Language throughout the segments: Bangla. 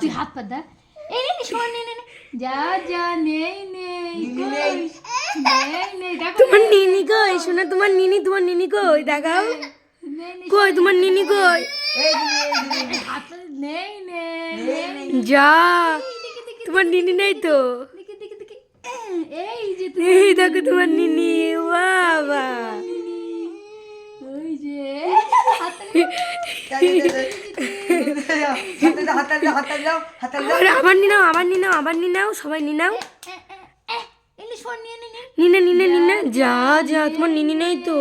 তুই হাত পা দা। এই নে শোন নে যা যা নেই দেখো তোমার নিনি কই শোনা, তোমার নিনি কই দেখাও, কই তোমার নিনি কই? হাত পা নেই যা তোমার নিনি নেই তো। দেখি এই যে এই দেখো তোমার নিনি, বাবা ওই যে আবার নি নাও সবাই নি নাও। ইংলিশ ফোন নিয়ে নে নিনে যা যা তোমার নিনি নেই তো।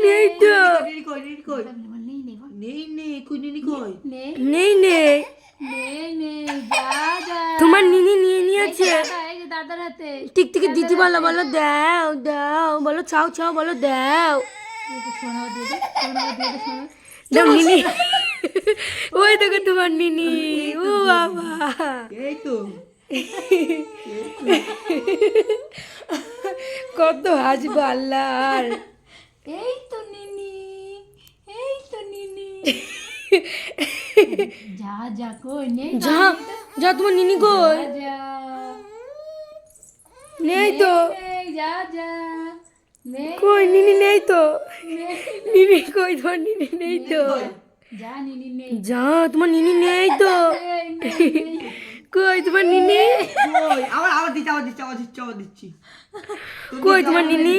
নেই তো, নেই তোমার নিনি নিয়ে নিয়েছে। দাদার হাতে টিকটিকি দিদি বলো দাও বলো চাও বলো দাও। সোনা দিয়ে দে সোনা দাও নিনি, ওই দেখো তোমার নিনি, ও বাবা এই তো কত হাসবো আল্লাহ। এই তো নিনি যা কই নেই যা তোমার নিনি কই? যা নেই তো, যা নেই কই নিনি নেই তো, নিনি কই তোমার নিনি নেই তো। যা নিনি নেই যা তোমার নিনি নেই তো, কই তোমার নিনি, আবার দিচ্ছি কই তোমার নিনি?